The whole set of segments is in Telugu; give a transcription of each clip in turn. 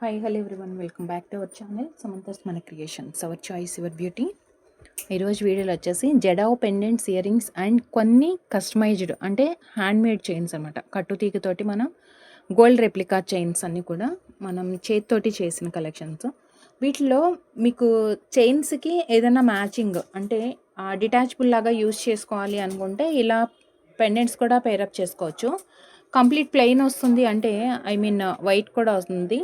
Hi hello everyone, welcome back to our channel సమంతస్ మన creations, our choice your beauty. ఈరోజు వీడియోలో వచ్చేసి jadau pendants, ear rings and కొన్ని కస్టమైజ్డ్ అంటే హ్యాండ్మేడ్ చైన్స్ అనమాట. కట్టుతీగతోటి మనం గోల్డ్ రెప్లికా చైన్స్ అన్నీ కూడా మనం చేతితోటి చేసిన కలెక్షన్స్. వీటిలో మీకు చైన్స్కి ఏదైనా మ్యాచింగ్ అంటే డిటాచబుల్ లాగా యూజ్ చేసుకోవాలి అనుకుంటే ఇలా పెండెంట్స్ కూడా పేరప్ చేసుకోవచ్చు. కంప్లీట్ ప్లెయిన్ వస్తుంది అంటే వైట్ కూడా వస్తుంది.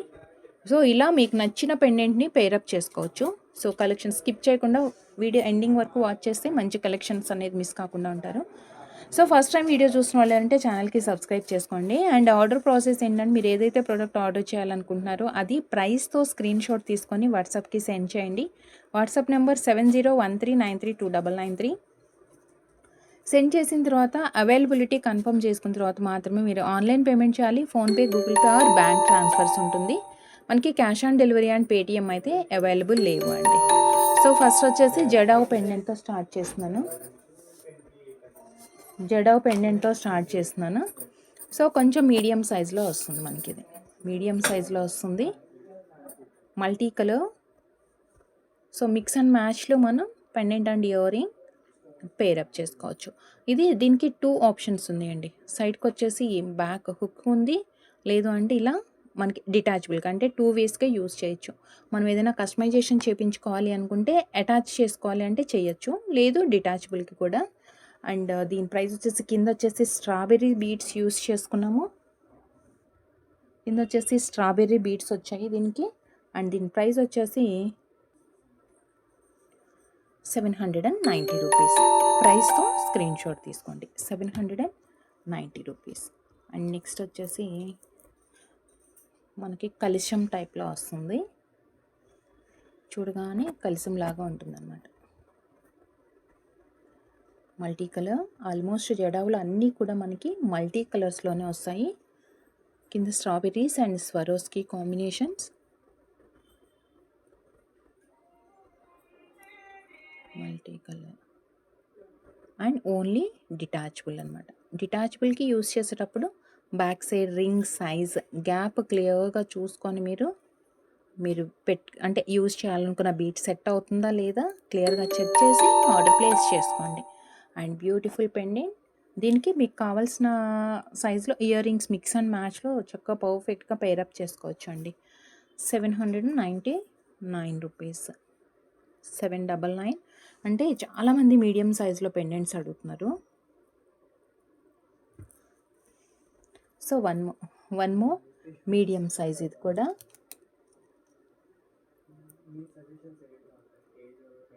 సో ఇలా మీకు నచ్చిన పెండెంట్ని పేరప్ చేసుకోవచ్చు. సో కలెక్షన్ స్కిప్ చేయకుండా వీడియో ఎండింగ్ వరకు వాచ్ చేస్తే మంచి కలెక్షన్స్ అనేది మిస్ కాకుండా ఉంటారు. సో ఫస్ట్ టైం వీడియో చూసిన వాళ్ళు అంటే ఛానల్కి సబ్స్క్రైబ్ చేసుకోండి. అండ్ ఆర్డర్ ప్రాసెస్ ఏంటంటే మీరు ఏదైతే ప్రోడక్ట్ ఆర్డర్ చేయాలనుకుంటున్నారో అది ప్రైస్తో స్క్రీన్ షాట్ తీసుకొని వాట్సాప్కి సెండ్ చేయండి. WhatsApp number 7013932993. సెండ్ చేసిన తర్వాత అవైలబిలిటీ కన్ఫర్మ్ చేసుకున్న తర్వాత మాత్రమే మీరు ఆన్లైన్ పేమెంట్ చేయాలి. PhonePe, Google pay or bank transfers ఉంటుంది. మనకి cash on delivery and Paytm అయితే అవైలబుల్ లేవు అండి. సో ఫస్ట్ వచ్చేసి జడావ్ పెండెంట్తో స్టార్ట్ చేస్తున్నాను. సో కొంచెం మీడియం సైజులో వస్తుంది మనకి. ఇది మీడియం సైజులో వస్తుంది, multi colour. So mix and మ్యాచ్లో మనం pendant and ear ring pair up చేసుకోవచ్చు. దీనికి 2 ఆప్షన్స్ ఉన్నాయండి. సైడ్కి వచ్చేసి బ్యాక్ హుక్ ఉంది, లేదు అంటే ఇలా మనకి డిటాచబుల్గా అంటే 2 వేస్గా యూజ్ చేయొచ్చు. మనం ఏదైనా కస్టమైజేషన్ చేయించుకోవాలి అనుకుంటే అటాచ్ చేసుకోవాలి అంటే చేయొచ్చు, లేదు డిటాచబుల్కి కూడా. అండ్ దీని ప్రైస్ వచ్చేసి కింద వచ్చేసి స్ట్రాబెర్రీ బీడ్స్ యూజ్ చేసుకున్నాము. కింద వచ్చేసి స్ట్రాబెర్రీ బీడ్స్ వచ్చాయి దీనికి. అండ్ దీని ప్రైస్ వచ్చేసి 790 రూపీస్. ప్రైస్తో స్క్రీన్ షాట్ తీసుకోండి, 790 రూపీస్. అండ్ నెక్స్ట్ వచ్చేసి మనకి కలిశం టైప్లో వస్తుంది. చూడగానే కలిశం లాగా ఉంటుందన్నమాట. మల్టీ కలర్, ఆల్మోస్ట్ జడావులు అన్నీ కూడా మనకి మల్టీ కలర్స్లోనే వస్తాయి. కింద strawberries and Swarovski combinations. Multi colour and only detachable అనమాట. డిటాచబుల్కి యూస్ చేసేటప్పుడు back side ring size gap క్లియర్గా చూసుకొని మీరు అంటే యూజ్ చేయాలనుకున్న బీట్ సెట్ అవుతుందా లేదా క్లియర్గా చెక్ చేసి ఆర్డర్ ప్లేస్ చేసుకోండి. And beautiful pendant. దీనికి మీకు కావాల్సిన సైజులో ఇయర్ రింగ్స్ మిక్స్ అండ్ మ్యాచ్లో చక్కగా పర్ఫెక్ట్గా పేరప్ చేసుకోవచ్చు అండి. 799 రూపీస్. 799 అంటే చాలామంది మీడియం సైజులో పెండెంట్స్ అడుగుతున్నారు. So one more medium size. ఇది కూడా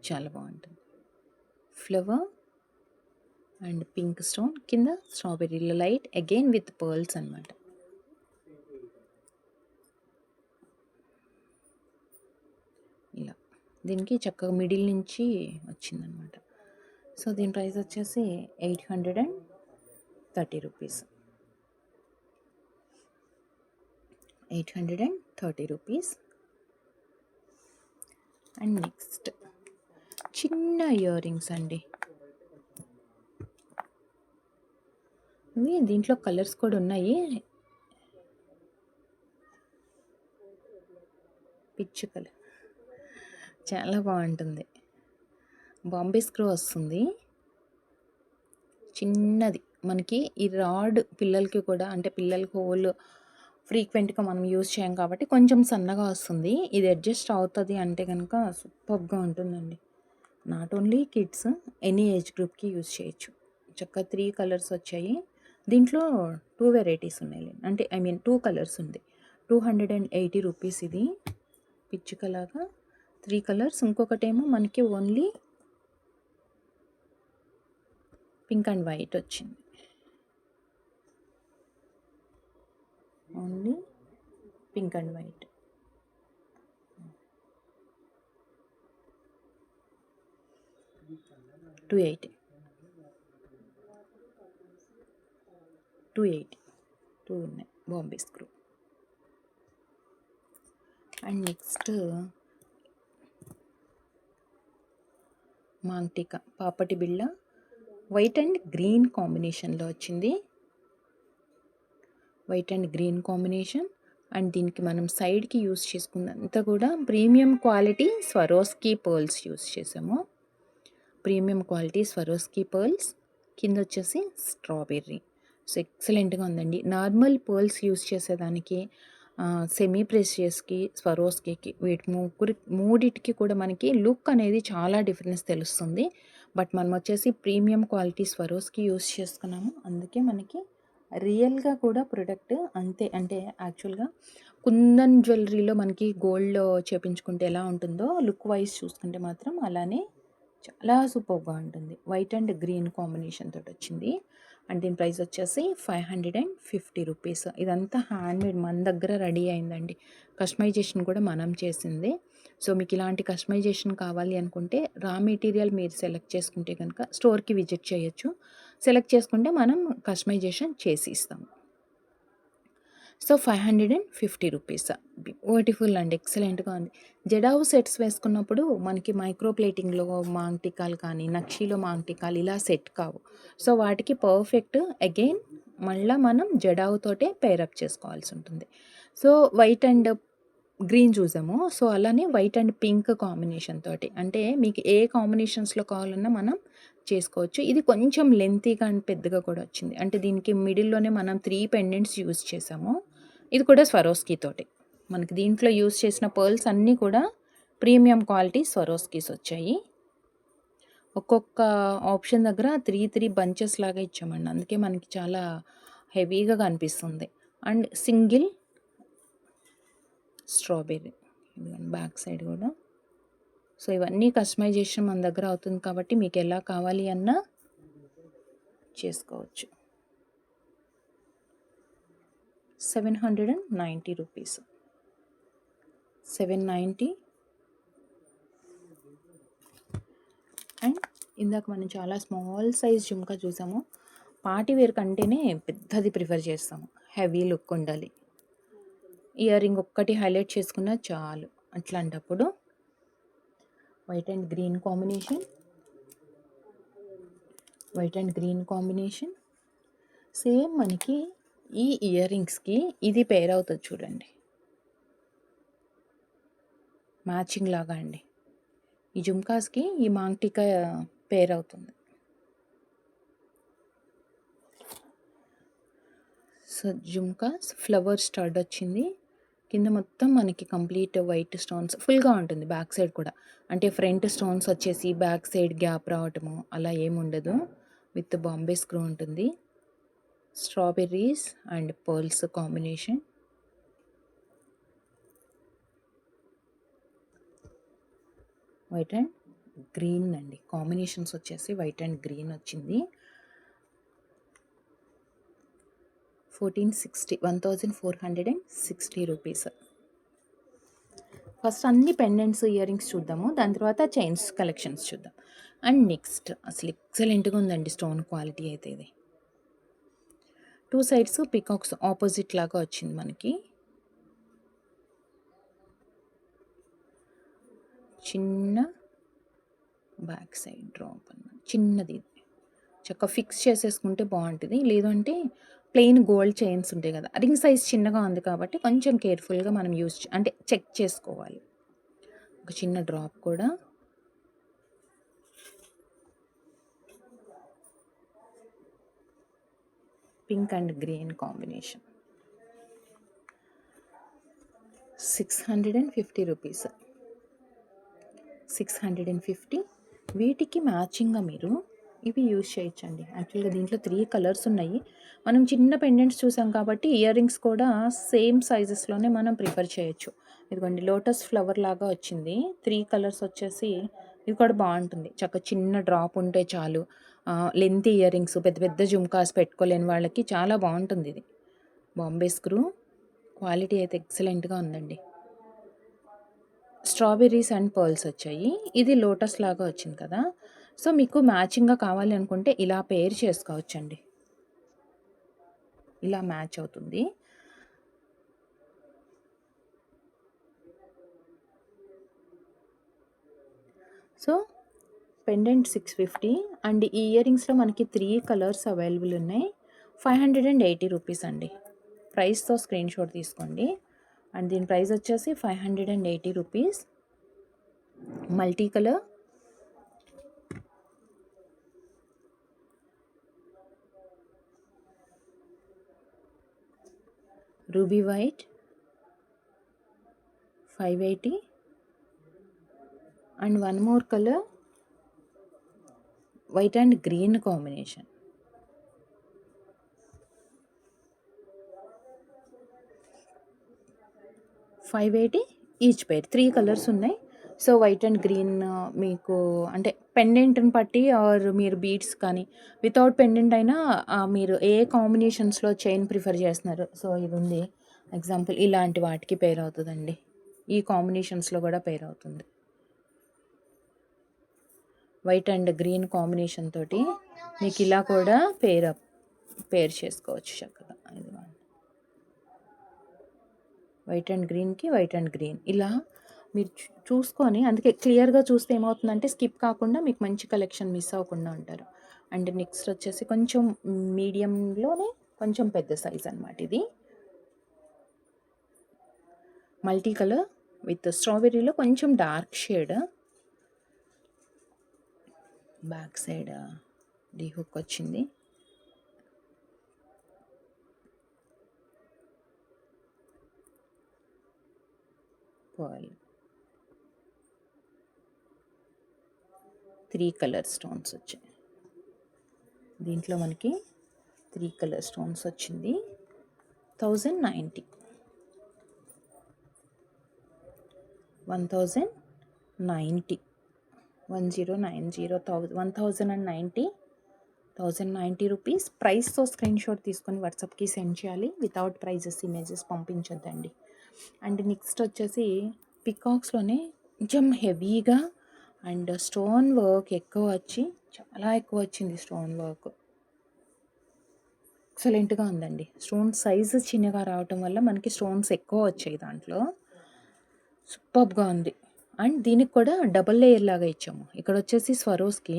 చాలా బాగుంటుంది. ఫ్లవర్ అండ్ పింక్ స్టోన్, కింద strawberry light again with pearls అనమాట. ఇలా దీనికి చక్కగా మిడిల్ నుంచి వచ్చిందనమాట. సో దీని ప్రైస్ వచ్చేసి 830 రూపీస్. 830 రూపీస్. అండ్ నెక్స్ట్ చిన్న ఇయర్ రింగ్స్ అండి. దీంట్లో కలర్స్ కూడా ఉన్నాయి. పిచ్ కలర్ చాలా బాగుంటుంది. బాంబే స్క్రూ వస్తుంది చిన్నది. మనకి ఈ రాడ్ పిల్లలకి కూడా అంటే పిల్లలకి హోల్ ఫ్రీక్వెంట్గా మనం యూజ్ చేయం కాబట్టి కొంచెం సన్నగా వస్తుంది. ఇది అడ్జస్ట్ అవుతుంది అంటే కనుక సూపర్గా ఉంటుందండి. Not only kids, any age గ్రూప్కి యూజ్ చేయొచ్చు. చక్కగా 3 కలర్స్ వచ్చాయి. దీంట్లో 2 వెరైటీస్ ఉన్నాయి, అంటే 2 కలర్స్ ఉంది. 280 రూపీస్. ఇది పిచ్చుకలాగా 3 కలర్స్. ఇంకొకటేమో మనకి ఓన్లీ పింక్ అండ్ వైట్ వచ్చింది. Only pink and white. $280 2 ఉన్నాయి బాంబే స్క్రూ. అండ్ నెక్స్ట్ మాంగ్టికా పాపటి బిళ్ళ వైట్ అండ్ గ్రీన్ కాంబినేషన్లో వచ్చింది. White and green combination. And దీనికి మనం సైడ్కి యూస్ చేసుకున్నంతా కూడా premium quality Swarovski pearls use చేసాము. ప్రీమియం క్వాలిటీ స్వరోస్కీ పర్ల్స్, కింద వచ్చేసి స్ట్రాబెర్రీ. సో ఎక్సలెంట్గా ఉందండి. నార్మల్ పర్ల్స్ యూస్ చేసేదానికి సెమీ ప్రెషియస్కి, స్వరోస్కీకి, మూడిటికి కూడా మనకి లుక్ అనేది చాలా డిఫరెన్స్ తెలుస్తుంది. బట్ మనం వచ్చేసి ప్రీమియం క్వాలిటీ స్వరోస్కి యూస్ చేసుకున్నాము. అందుకే మనకి రియల్గా కూడా ప్రొడక్ట్ అంతే. అంటే యాక్చువల్గా కుందన్ జ్యువెలరీలో మనకి గోల్డ్లో చేపించుకుంటే ఎలా ఉంటుందో లుక్ వైజ్ చూసుకుంటే మాత్రం అలానే చాలా సూపర్గా ఉంటుంది. వైట్ అండ్ గ్రీన్ కాంబినేషన్ తోటి వచ్చింది. అండ్ దీని ప్రైస్ వచ్చేసి 550 రూపీస్. ఇదంతా హ్యాండ్మేడ్ మన దగ్గర రెడీ అయిందండి. కస్టమైజేషన్ కూడా మనం చేసింది. సో మీకు ఇలాంటి కస్టమైజేషన్ కావాలి అనుకుంటే రా మెటీరియల్ మీరు సెలెక్ట్ చేసుకుంటే కనుక స్టోర్కి విజిట్ చేయొచ్చు. సెలెక్ట్ చేసుకుంటే మనం కస్టమైజేషన్ చేసి ఇస్తాము. So 550 rupees. బ్యూటిఫుల్ అండ్ ఎక్సలెంట్గా ఉంది. జడావు సెట్స్ వేసుకున్నప్పుడు మనకి మైక్రో ప్లేటింగ్లో మాంగ్ టికాలు కానీ, నక్షీలో మాంగ్ టికాలు ఇలా సెట్ కావు. సో వాటికి పర్ఫెక్ట్ అగైన్ మళ్ళీ మనం జడావుతోటే పేరప్ చేసుకోవాల్సి ఉంటుంది. సో వైట్ అండ్ గ్రీన్ చూసాము. సో అలానే వైట్ అండ్ పింక్ కాంబినేషన్ తోటి, అంటే మీకు ఏ కాంబినేషన్స్లో కావాలన్నా మనం చేసుకోవచ్చు. ఇది కొంచెం లెంతీగా అండ్ పెద్దగా కూడా వచ్చింది. అంటే దీనికి మిడిల్లోనే మనం 3 పెండెంట్స్ యూజ్ చేసాము. ఇది కూడా స్వరోస్కీ తోటి. మనకి దీంట్లో యూజ్ చేసిన పర్ల్స్ అన్నీ కూడా ప్రీమియం క్వాలిటీ స్వరోస్కీస్ వచ్చాయి. ఒక్కొక్క ఆప్షన్ దగ్గర 3 బంచెస్ లాగా ఇచ్చామండి. అందుకే మనకి చాలా హెవీగా కనిపిస్తుంది. And single strawberry back side కూడా. సో ఇవన్నీ కస్టమైజేషన్ మన దగ్గర అవుతుంది కాబట్టి మీకు ఎలా కావాలి అన్నా చేసుకోవచ్చు. 790 రూపీస్. 790. అండ్ ఇందాక మనం చాలా స్మాల్ సైజ్ జుమ్కా చూసాము. పార్టీ వేర్ కంటేనే పెద్దది ప్రిఫర్ చేస్తాము. హెవీ లుక్ ఉండాలి. ఇయర్ రింగ్ ఒక్కటి హైలైట్ చేసుకున్నా చాలు. అట్లాంటప్పుడు white and green combination, white and green combination. Same మనకి ఈ ఇయర్ రింగ్స్కి ఇది పేర్ అవుతుంది చూడండి, మ్యాచింగ్ లాగా అండి. ఈ జుమ్కాస్కి ఈ మాంగ్ టీకా పేర్ అవుతుంది. సో జుమ్కాస్ ఫ్లవర్ స్టడ్ వచ్చింది. కింద మొత్తం మనకి కంప్లీట్ వైట్ స్టోన్స్ ఫుల్గా ఉంటుంది. బ్యాక్ సైడ్ కూడా, అంటే ఫ్రంట్ స్టోన్స్ వచ్చేసి బ్యాక్ సైడ్ గ్యాప్ రావటము అలా ఏముండదు. విత్ బాంబే స్క్రూ ఉంటుంది. Strawberries and pearls combination. White and green అండి. కాంబినేషన్స్ వచ్చేసి వైట్ అండ్ గ్రీన్ వచ్చింది. 1460 రూపీస్. ఫస్ట్ అన్ని పెండెంట్స్ ఇయర్ రింగ్స్ చూద్దాము, దాని తర్వాత చైన్స్ కలెక్షన్స్ చూద్దాం. అండ్ నెక్స్ట్ అసలు ఎక్సలెంట్గా ఉందండి స్టోన్ క్వాలిటీ అయితే. ఇది 2 సైడ్స్ పికాక్స్ ఆపోజిట్ లాగా వచ్చింది మనకి. చిన్న బ్యాక్ సైడ్ డ్రాప్ అన్నమాట, చిన్నది. చక్కగా ఫిక్స్ చేసేసుకుంటే బాగుంటుంది. లేదంటే ప్లెయిన్ గోల్డ్ చైన్స్ ఉంటాయి కదా, రింగ్ సైజ్ చిన్నగా ఉంది కాబట్టి కొంచెం కేర్ఫుల్గా మనం అంటే చెక్ చేసుకోవాలి. ఒక చిన్న డ్రాప్ కూడా. Pink and green combination. 650 rupees. 650. వీటికి మ్యాచింగ్గా మీరు ఇవి యూజ్ చేయొచ్చండి. యాక్చువల్గా దీంట్లో 3 కలర్స్ ఉన్నాయి. మనం చిన్న పెండెంట్స్ చూసాం కాబట్టి ఇయర్ రింగ్స్ కూడా సేమ్ సైజెస్లోనే మనం ప్రిఫర్ చేయొచ్చు. ఇదిగోండి లోటస్ ఫ్లవర్ లాగా వచ్చింది. 3 కలర్స్ వచ్చేసి ఇది కూడా బాగుంటుంది. చక్కగా చిన్న డ్రాప్ ఉంటే చాలు. లెంత్ ఇయర్ రింగ్స్, పెద్ద పెద్ద జుమ్కాస్ పెట్టుకోలేని వాళ్ళకి చాలా బాగుంటుంది ఇది. బాంబే స్క్రూ క్వాలిటీ అయితే ఎక్సలెంట్గా ఉందండి. స్ట్రాబెర్రీస్ అండ్ పర్ల్స్ వచ్చాయి. ఇది లోటస్ లాగా వచ్చింది కదా. సో మీకు మ్యాచింగ్గా కావాలి అనుకుంటే ఇలా పేర్ చేసుకోవచ్చండి. ఇలా మ్యాచ్ అవుతుంది. So pendant 650. అండ్ ఈ ఇయర్ రింగ్స్లో మనకి 3 కలర్స్ అవైలబుల్ ఉన్నాయి. 580 రూపీస్ అండి. ప్రైస్తో స్క్రీన్ షాట్ తీసుకోండి. అండ్ దీని ప్రైస్ వచ్చేసి 580 rupees. Multi colour, ruby white 580 and one more colour white and green combination. $580 each pair. 3 colours ఉన్నాయి. సో వైట్ అండ్ గ్రీన్ మీకు అంటే పెండెంట్ని బట్టి ఆర్ మీరు బీడ్స్ కానీ వితౌట్ పెండెంట్ అయినా మీరు ఏ కాంబినేషన్స్లో చైన్ ప్రిఫర్ చేస్తున్నారు. సో ఇది ఉంది ఎగ్జాంపుల్, ఇలాంటి వాటికి పేర్ అవుతుందండి. ఈ కాంబినేషన్స్లో కూడా పేర్ అవుతుంది. వైట్ అండ్ గ్రీన్ కాంబినేషన్ తోటి మీకు ఇలా కూడా పేర్ చేసుకోవచ్చు చక్కగా. ఇది వైట్ అండ్ గ్రీన్కి వైట్ అండ్ గ్రీన్ ఇలా మీరు చూసుకొని, అందుకే క్లియర్గా చూస్తే ఏమవుతుందంటే స్కిప్ కాకుండా మీకు మంచి కలెక్షన్ మిస్ అవ్వకుండా ఉంటారు. అండ్ నెక్స్ట్ వచ్చేసి కొంచెం మీడియంలోనే కొంచెం పెద్ద సైజ్ అనమాట. ఇది మల్టీ కలర్ విత్ స్ట్రాబెర్రీలో కొంచెం dark shade. Back side D hook వచ్చింది. పర్ల్ 3 కలర్ స్టోన్స్ వచ్చాయి. దీంట్లో మనకి 3 కలర్ స్టోన్స్ వచ్చింది. 1090 1090 రూపీస్. ప్రైస్తో స్క్రీన్ షాట్ తీసుకొని వాట్సాప్కి సెండ్ చేయాలి. వితౌట్ ప్రైజెస్ ఇమేజెస్ పంపించొద్దండి. అండ్ నెక్స్ట్ వచ్చేసి పికాక్స్లోనే కొంచెం హెవీగా అండ్ స్టోన్ వర్క్ ఎక్కువ వచ్చి, చాలా ఎక్కువ వచ్చింది స్టోన్ వర్క్. ఎక్సలెంట్గా ఉందండి. స్టోన్ సైజు చిన్నగా రావటం వల్ల మనకి స్టోన్స్ ఎక్కువ వచ్చాయి దాంట్లో. సూపర్గా ఉంది. అండ్ దీనికి కూడా డబల్ లేయర్ లాగా ఇచ్చాము. ఇక్కడ వచ్చేసి స్వరోస్కి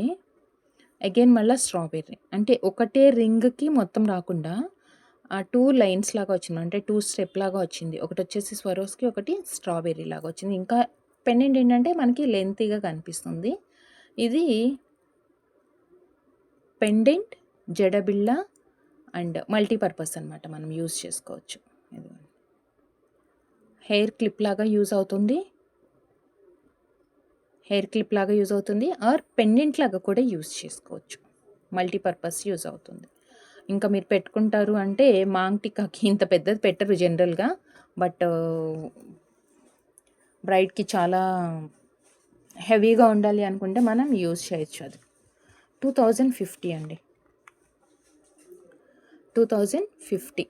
అగైన్ మళ్ళీ స్ట్రాబెర్రీ, అంటే ఒకటే రింగ్కి మొత్తం రాకుండా 2 లైన్స్ లాగా వచ్చింది, అంటే 2 స్టెప్ లాగా వచ్చింది. ఒకటి వచ్చేసి స్వరోస్కి, ఒకటి స్ట్రాబెర్రీ లాగా వచ్చింది. ఇంకా పెండెంట్ ఏంటంటే మనకి లెంతీగా కనిపిస్తుంది. ఇది పెండెంట్, జడబిళ్ళ అండ్ మల్టీపర్పస్ అనమాట, మనం యూజ్ చేసుకోవచ్చు. హెయిర్ క్లిప్ లాగా యూజ్ అవుతుంది, ఆర్ పెండెంట్ లాగా కూడా యూజ్ చేసుకోవచ్చు. మల్టీపర్పస్ యూజ్ అవుతుంది. ఇంకా మీరు పెట్టుకుంటారు అంటే మాంగ్ టిక్కాకి ఇంత పెద్దది పెట్టరు జనరల్గా, బట్ బ్రైడ్కి చాలా హెవీగా ఉండాలి అనుకుంటే మనం యూజ్ చేయొచ్చు. అది 2050 అండి, 2050.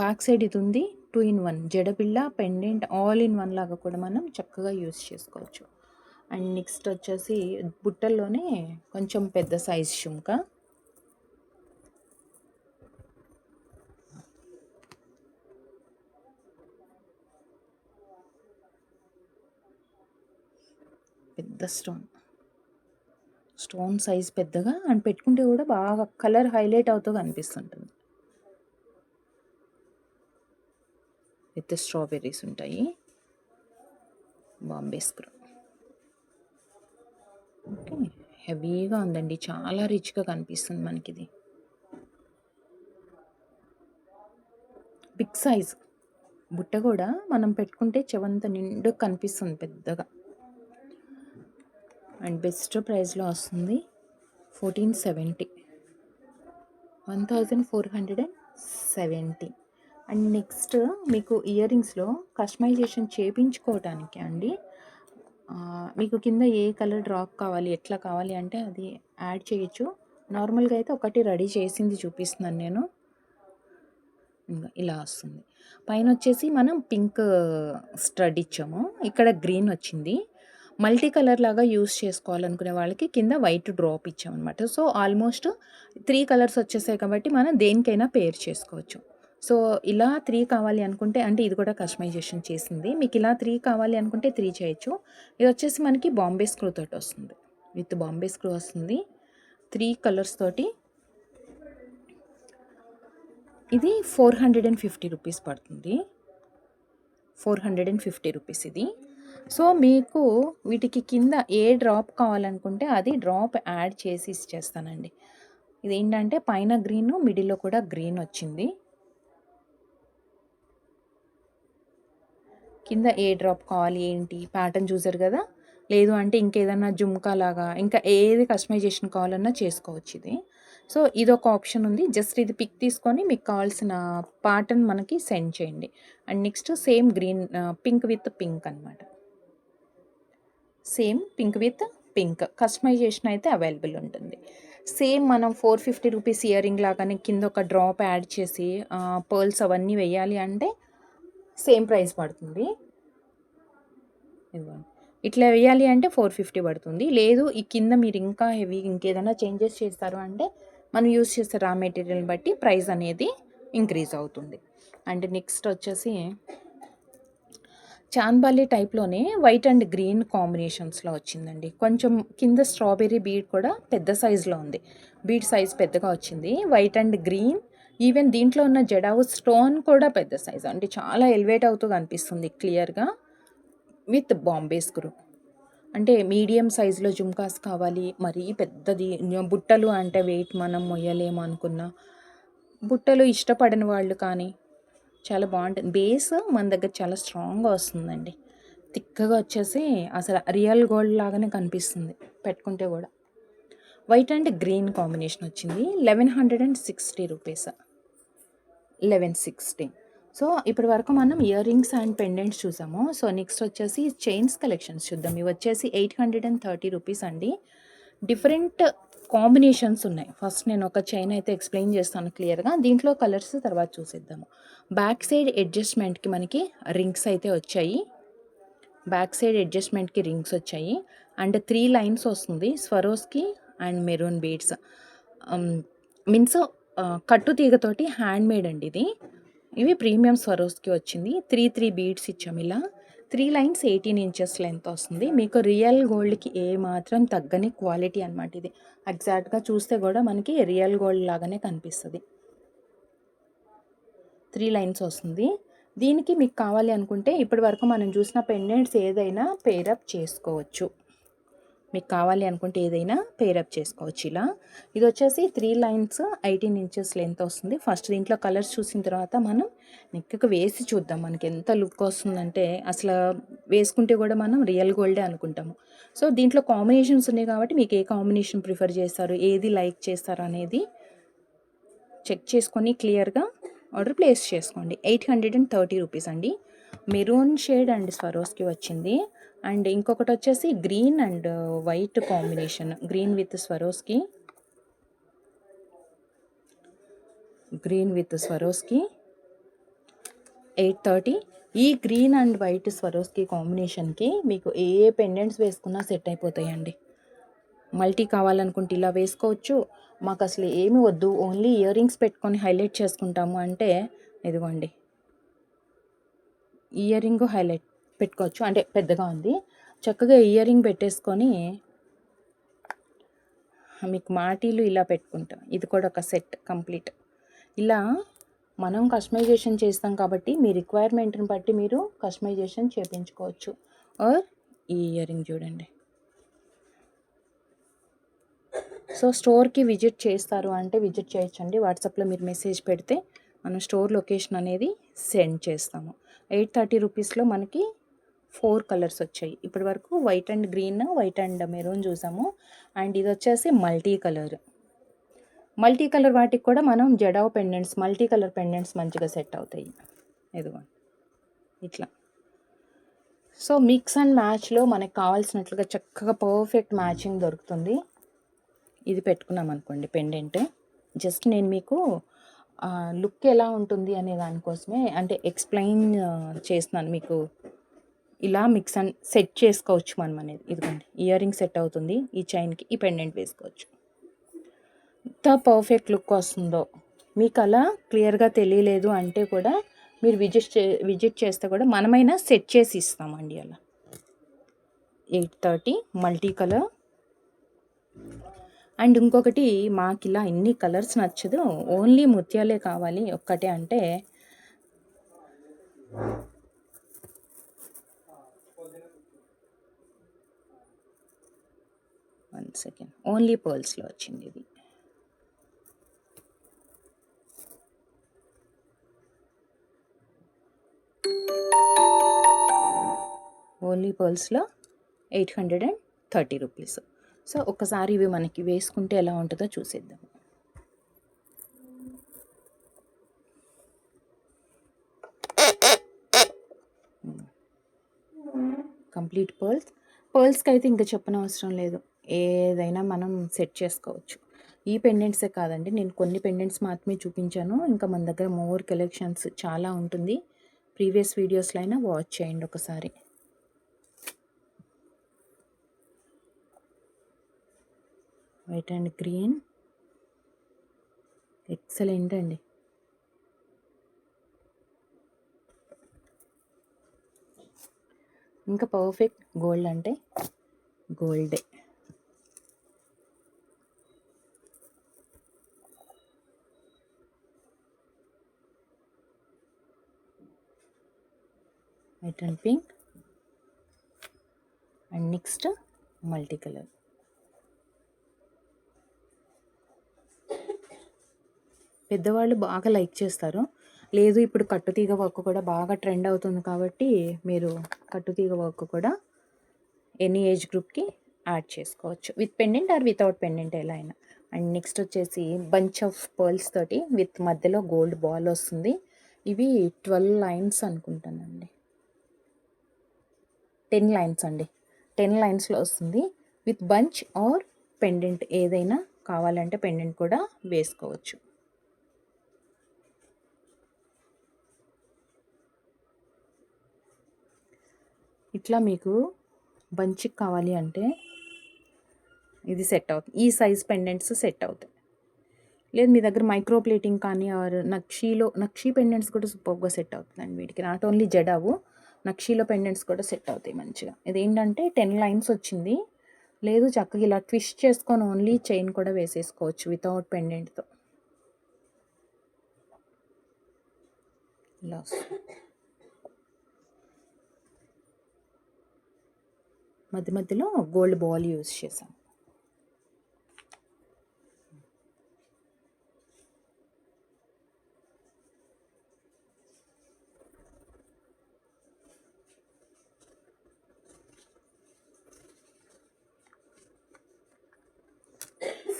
బ్యాక్ సైడ్ ఇది ఉంది. 2-in-1 జడబిళ్ళ, పెండెంట్ ఆల్ ఇన్ వన్ లాగా కూడా మనం చక్కగా యూజ్ చేసుకోవచ్చు. అండ్ నెక్స్ట్ వచ్చేసి బుట్టల్లోనే కొంచెం పెద్ద సైజ్ షుంకా. పెద్ద స్టోన్ సైజ్ పెద్దగా, అండ్ పెట్టుకుంటే కూడా బాగా కలర్ హైలైట్ అవుతూ కనిపిస్తుంటుంది. విత్ స్ట్రాబెర్రీస్ ఉంటాయి. బాంబే స్క్రూ. ఓకే, హెవీగా ఉందండి, చాలా రిచ్గా కనిపిస్తుంది మనకి. ఇది బిగ్ సైజ్ బుట్ట కూడా మనం పెట్టుకుంటే చెవంత నిండు కనిపిస్తుంది పెద్దగా. అండ్ బెస్ట్ ప్రైస్లో వస్తుంది. 1470. అండ్ నెక్స్ట్ మీకు ఇయర్ రింగ్స్లో కస్టమైజేషన్ చేయించుకోవటానికి అండి, మీకు కింద ఏ కలర్ డ్రాప్ కావాలి, ఎట్లా కావాలి అంటే అది యాడ్ చేయొచ్చు. నార్మల్గా అయితే ఒకటి రెడీ చేసింది చూపిస్తున్నాను నేను. ఇంకా ఇలా వస్తుంది. పైన వచ్చేసి మనం పింక్ స్టడ్ ఇచ్చాము, ఇక్కడ గ్రీన్ వచ్చింది. మల్టీ కలర్ లాగా యూస్ చేసుకోవాలనుకునే వాళ్ళకి కింద వైట్ డ్రాప్ ఇచ్చామన్నమాట. సో ఆల్మోస్ట్ 3 కలర్స్ వచ్చేసాయి కాబట్టి మనం దేనికైనా పేర్ చేసుకోవచ్చు. సో ఇలా 3 కావాలి అనుకుంటే, అంటే ఇది కూడా కస్టమైజేషన్ చేసింది, మీకు ఇలా 3 కావాలి అనుకుంటే 3 చేయొచ్చు. ఇది వచ్చేసి మనకి బాంబే స్క్రూ తోటి వస్తుంది, విత్ బాంబే స్క్రూ వస్తుంది 3 కలర్స్ తోటి. ఇది 450 రూపీస్ పడుతుంది. 450 రూపీస్ ఇది. సో మీకు వీటికి కింద ఏ డ్రాప్ కావాలనుకుంటే అది డ్రాప్ యాడ్ చేసి ఇచ్చేస్తానండి. ఇదేంటంటే పైన గ్రీన్, మిడిల్లో కూడా గ్రీన్ వచ్చింది. కింద ఏ డ్రాప్ కావాలి ఏంటి ప్యాటర్న్ చూసారు కదా. లేదు అంటే ఇంకేదన్నా జుమ్కా లాగా ఇంకా ఏది కస్టమైజేషన్ కావాలన్నా చేసుకోవచ్చు ఇది. సో ఇదొక ఆప్షన్ ఉంది. జస్ట్ ఇది పిక్ తీసుకొని మీకు కావాల్సిన ప్యాటర్న్ మనకి సెండ్ చేయండి. And next same green pink with pink అనమాట. Same pink with pink customization అయితే అవైలబుల్ ఉంటుంది. సేమ్ మనం 450 రూపీస్ ఇయర్ రింగ్ లాగానే కింద ఒక డ్రాప్ యాడ్ చేసి పర్ల్స్ అవన్నీ వేయాలి అంటే సేమ్ ప్రైస్ పడుతుంది. ఇదిగోండి ఇట్లా వేయాలి అంటే 450 పడుతుంది. లేదు ఈ కింద మీరు ఇంకా హెవీ ఇంకేదైనా చేంజెస్ చేస్తారు అంటే మనం యూస్ చేసే రా మెటీరియల్ బట్టి ప్రైస్ అనేది ఇంక్రీజ్ అవుతుంది. అండ్ నెక్స్ట్ వచ్చేసి చాన్బాలి టైప్లోనే వైట్ అండ్ గ్రీన్ కాంబినేషన్స్లో వచ్చిందండి. కొంచెం కింద స్ట్రాబెర్రీ బీడ్ కూడా పెద్ద సైజులో ఉంది. బీడ్ సైజ్ పెద్దగా వచ్చింది. వైట్ అండ్ గ్రీన్, ఈవెన్ దీంట్లో ఉన్న జడావు స్టోన్ కూడా పెద్ద సైజు, అంటే చాలా ఎలివేట్ అవుతూ కనిపిస్తుంది క్లియర్గా. విత్ బాంబే స్క్రూ, అంటే మీడియం సైజులో జుమ్కాస్ కావాలి, మరీ పెద్దది బుట్టలు అంటే వెయిట్ మనం మొయ్యలేము అనుకున్న బుట్టలు ఇష్టపడని వాళ్ళు కానీ చాలా బాగుంటుంది. బేస్ మన దగ్గర చాలా స్ట్రాంగ్గా వస్తుందండి. థిక్గా వచ్చేసి అసలు రియల్ గోల్డ్ లాగానే కనిపిస్తుంది పెట్టుకుంటే కూడా. వైట్ అండ్ గ్రీన్ కాంబినేషన్ వచ్చింది. 1160 రూపీస్, 1160. సో ఇప్పటి వరకు మనం ఇయర్ రింగ్స్ అండ్ పెండెంట్స్ చూసాము. సో నెక్స్ట్ వచ్చేసి చైన్స్ కలెక్షన్స్ చూద్దాం. ఇవి వచ్చేసి 830 రూపీస్ అండి. డిఫరెంట్ కాంబినేషన్స్ ఉన్నాయి. ఫస్ట్ నేను ఒక చైన్ అయితే ఎక్స్ప్లెయిన్ చేస్తాను క్లియర్గా, దీంట్లో కలర్స్ తర్వాత చూసేద్దాము. బ్యాక్ సైడ్ అడ్జస్ట్మెంట్కి మనకి రింగ్స్ అయితే వచ్చాయి. బ్యాక్ సైడ్ అడ్జస్ట్మెంట్కి రింగ్స్ వచ్చాయి. అండ్ 3 లైన్స్ వస్తుంది Swarovski and maroon beads. Means కట్టు తీగతోటి హ్యాండ్ మేడ్ అండి ఇది. ఇవి ప్రీమియం స్వరోస్కి వచ్చింది. 3 బీడ్స్ ఇచ్చాము ఇలా. 3 లైన్స్ 18 ఇంచెస్ లెంత్ వస్తుంది. మీకు రియల్ గోల్డ్కి ఏ మాత్రం తగ్గని క్వాలిటీ అనమాట ఇది. ఎగ్జాక్ట్గా చూస్తే కూడా మనకి రియల్ గోల్డ్ లాగానే కనిపిస్తుంది. 3 లైన్స్ వస్తుంది. దీనికి మీకు కావాలి అనుకుంటే ఇప్పటి వరకు మనం చూసిన పెండెంట్స్ ఏదైనా పేరప్ చేసుకోవచ్చు. మీకు కావాలి అనుకుంటే ఏదైనా పేరప్ చేసుకోవచ్చు ఇలా. ఇది వచ్చేసి 3 లైన్స్ 18 ఇంచెస్ లెంత్ వస్తుంది. ఫస్ట్ దీంట్లో కలర్స్ చూసిన తర్వాత మనం నెక్కి వేసి చూద్దాం మనకి ఎంత లుక్ వస్తుందంటే అసలు వేసుకుంటే కూడా మనం రియల్ గోల్డే అనుకుంటాము. సో దీంట్లో కాంబినేషన్స్ ఉన్నాయి కాబట్టి మీకు ఏ కాంబినేషన్ ప్రిఫర్ చేస్తారు, ఏది లైక్ చేస్తారు అనేది చెక్ చేసుకొని క్లియర్గా ఆర్డర్ ప్లేస్ చేసుకోండి. 830 రూపీస్ అండి. మెరూన్ షేడ్ అండ్ స్వరోస్కి వచ్చింది. అండ్ ఇంకొకటి వచ్చేసి green and white combination, green with Swarovski, green with Swarovski 830. ఈ గ్రీన్ అండ్ వైట్ స్వరోస్కి కాంబినేషన్కి మీకు ఏ పెండెంట్స్ వేసుకున్నా సెట్ అయిపోతాయండి. మల్టీ కావాలనుకుంటే ఇలా వేసుకోవచ్చు. మాకు అసలు ఏమి వద్దు, ఓన్లీ ఇయర్ రింగ్స్ పెట్టుకొని హైలైట్ చేసుకుంటాము అంటే ఇదిగోండి ఇయర్ రింగ్ హైలైట్ పెట్టుకోవచ్చు. అంటే పెద్దగా ఉంది, చక్కగా ఇయర్ రింగ్ పెట్టేసుకొని మీకు మాటీలు ఇలా పెట్టుకుంటాం. ఇది కూడా ఒక సెట్ కంప్లీట్. ఇలా మనం కస్టమైజేషన్ చేస్తాం కాబట్టి మీ రిక్వైర్మెంట్ని బట్టి మీరు కస్టమైజేషన్ చేయించుకోవచ్చు. ఆర్ ఈ ఇయర్ రింగ్ చూడండి. సో స్టోర్కి విజిట్ చేస్తారు అంటే విజిట్ చేయొచ్చండి. వాట్సాప్లో మీరు మెసేజ్ పెడితే మనం స్టోర్ లొకేషన్ అనేది సెండ్ చేస్తాము. 830 రూపీస్లో మనకి 4 కలర్స్ వచ్చాయి. ఇప్పటి వరకు white and green, white and maroon చూసాము. అండ్ ఇది వచ్చేసి మల్టీ కలర్. మల్టీ కలర్ వాటికి కూడా మనం jadau pendants, multi colour pendants మంచిగా సెట్ అవుతాయి. ఇదిగోండి ఇట్లా. సో మిక్స్ అండ్ మ్యాచ్లో మనకు కావాల్సినట్లుగా చక్కగా పర్ఫెక్ట్ మ్యాచింగ్ దొరుకుతుంది. ఇది పెట్టుకున్నాం అనుకోండి పెండెంట్. జస్ట్ నేను మీకు లుక్ ఎలా ఉంటుంది అనే దానికోసమే అంటే ఎక్స్ప్లెయిన్ చేస్తున్నాను మీకు. ఇలా మిక్స్ అండ్ సెట్ చేసుకోవచ్చు మనం అనేది. ఇదిగోండి ఇయర్ రింగ్ సెట్ అవుతుంది, ఈ చైన్కి ఈ పెండెంట్ వేసుకోవచ్చు. ఎంత పర్ఫెక్ట్ లుక్ వస్తుందో మీకు అలా క్లియర్గా తెలియలేదు అంటే కూడా మీరు విజిట్ చేస్తే కూడా మనమైనా సెట్ చేసి ఇస్తామండి అలా. 830 మల్టీ కలర్. అండ్ ఇంకొకటి మాకు ఇలా ఎన్ని కలర్స్ నచ్చదు, ఓన్లీ ముత్యాలే కావాలి ఒక్కటే అంటే సెకండ్, ఓన్లీ పర్ల్స్లో వచ్చింది ఇది. Only పర్ల్స్లో 830 rupees. సో ఒకసారి ఇవి మనకి వేసుకుంటే ఎలా ఉంటుందో చూసేద్దాం. కంప్లీట్ పర్ల్స్కి అయితే ఇంకా చెప్పనవసరం లేదు, ఏదైనా మనం సెట్ చేసుకోవచ్చు. ఈ పెండెంట్సే కాదండి, నేను కొన్ని పెండెంట్స్ మాత్రమే చూపించాను. ఇంకా మన దగ్గర మోర్ కలెక్షన్స్ చాలా ఉంటుంది. ప్రీవియస్ వీడియోస్లో అయినా వాచ్ చేయండి ఒకసారి. వైట్ అండ్ గ్రీన్ ఎక్సలెంట్ అండి. ఇంకా పర్ఫెక్ట్ గోల్డ్ అంటే గోల్డే. White and pink and next multi colour. పెద్దవాళ్ళు బాగా లైక్ చేస్తారు. లేదు ఇప్పుడు కట్టుతీగ వర్క్ కూడా బాగా ట్రెండ్ అవుతుంది కాబట్టి మీరు కట్టుతీగ వర్క్ కూడా ఎనీ ఏజ్ గ్రూప్కి యాడ్ చేసుకోవచ్చు, with pendant or without pendant ఎలా అయినా. అండ్ నెక్స్ట్ వచ్చేసి బంచ్ ఆఫ్ పర్ల్స్ తోటి విత్ మధ్యలో గోల్డ్ బాల్ వస్తుంది. ఇవి 12 లైన్స్ అనుకుంటానండి, 10 లైన్స్ అండి, 10 లైన్స్లో వస్తుంది. విత్ బంచ్ ఆర్ పెండెంట్ ఏదైనా కావాలంటే పెండెంట్ కూడా వేసుకోవచ్చు. ఇట్లా మీకు బంచ్కి కావాలి అంటే ఇది సెట్ అవుతుంది, ఈ సైజ్ పెండెంట్స్ సెట్ అవుతాయి. లేదు మీ దగ్గర మైక్రో ప్లేటింగ్ కానీ ఆర్ నక్షీ పెండెంట్స్ కూడా సూపర్గా సెట్ అవుతుందండి వీటికి. నాట్ ఓన్లీ జడావు, నక్షీలో పెండెంట్స్ కూడా సెట్ అవుతాయి మంచిగా. ఇదేంటంటే 10 లైన్స్ వచ్చింది. లేదు చక్కగా ఇలా ట్విస్ట్ చేసుకొని ఓన్లీ చైన్ కూడా వేసేసుకోవచ్చు వితౌట్ పెండెంట్తో. ఇలా మధ్య మధ్యలో గోల్డ్ బాల్ యూజ్ చేసాం.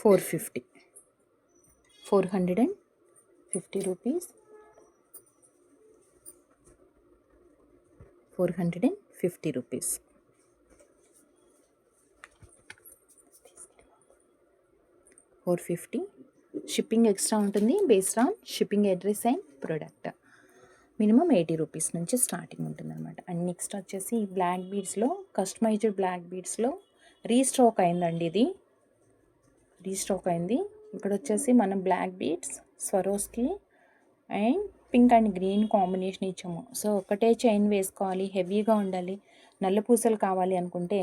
$450 రూపీస్, 450 రూపీస్. $450 షిప్పింగ్ ఎక్స్ట్రా ఉంటుంది based on shipping address and product. Minimum 80 rupees నుంచి స్టార్టింగ్ ఉంటుందన్నమాట. అండ్ నెక్స్ట్ వచ్చేసి బ్లాక్ బీడ్స్లో, కస్టమైజ్డ్ బ్లాక్ బీడ్స్లో రీస్టాక్ అయిందండి. ఇది రీస్టాక్ అయింది. ఇక్కడ వచ్చేసి మనం black beads Swarovski and pink and green combination ఇచ్చాము. సో ఒకటే చైన్ వేసుకోవాలి, హెవీగా ఉండాలి, నల్ల పూసలు కావాలి అనుకుంటే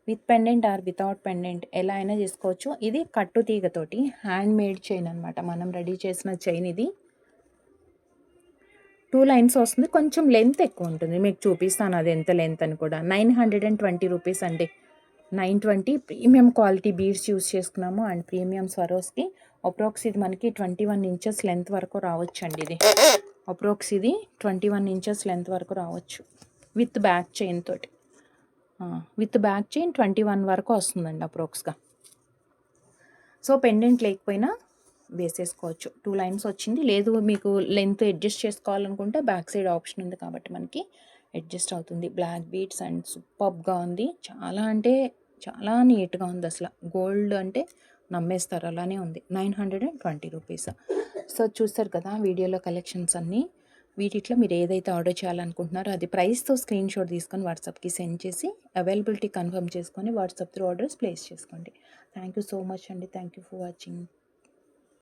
with pendant or without pendant ఎలా అయినా చేసుకోవచ్చు. ఇది కట్టు తీగతోటి హ్యాండ్ మేడ్ చైన్ అనమాట, మనం రెడీ చేసిన చైన్. ఇది 2 లైన్స్ వస్తుంది, కొంచెం లెంత్ ఎక్కువ ఉంటుంది. మీకు చూపిస్తాను అది ఎంత లెంత్ అని కూడా. 920 రూపీస్ అండి. 920 ప్రీమియం క్వాలిటీ బీడ్స్ యూస్ చేసుకున్నాము. అండ్ ప్రీమియం స్వరోస్కి అప్రాక్స్ ఇది మనకి 21 ఇంచెస్ లెంత్ వరకు రావచ్చు అండి. ఇది అప్రాక్స్ ఇది 21 ఇంచెస్ లెంత్ వరకు రావచ్చు విత్ బ్యాక్ చైన్ తోటి. విత్ బ్యాక్ చైన్ 21 వరకు వస్తుందండి అప్రాక్స్గా. సో పెండెంట్ లేకపోయినా వేసేసుకోవచ్చు. 2 లైన్స్ వచ్చింది. లేదు మీకు లెంత్ అడ్జస్ట్ చేసుకోవాలనుకుంటే బ్యాక్ సైడ్ ఆప్షన్ ఉంది కాబట్టి మనకి అడ్జస్ట్ అవుతుంది. బ్లాక్ బీడ్స్ అండ్ సూపర్గా ఉంది, చాలా అంటే చాలా నీట్గా ఉంది. అసలు గోల్డ్ అంటే నమ్మేస్తారు, అలానే ఉంది. 920 రూపీస్. సో చూస్తారు కదా వీడియోలో కలెక్షన్స్ అన్నీ. వీటిలో మీరు ఏదైతే ఆర్డర్ చేయాలనుకుంటున్నారో అది ప్రైస్తో స్క్రీన్ షాట్ తీసుకొని వాట్సాప్కి సెండ్ చేసి అవైలబిలిటీ కన్ఫర్మ్ చేసుకొని వాట్సాప్ త్రూ ఆర్డర్స్ ప్లేస్ చేసుకోండి. థ్యాంక్ యూ సో మచ్ అండి. Thank you for watching.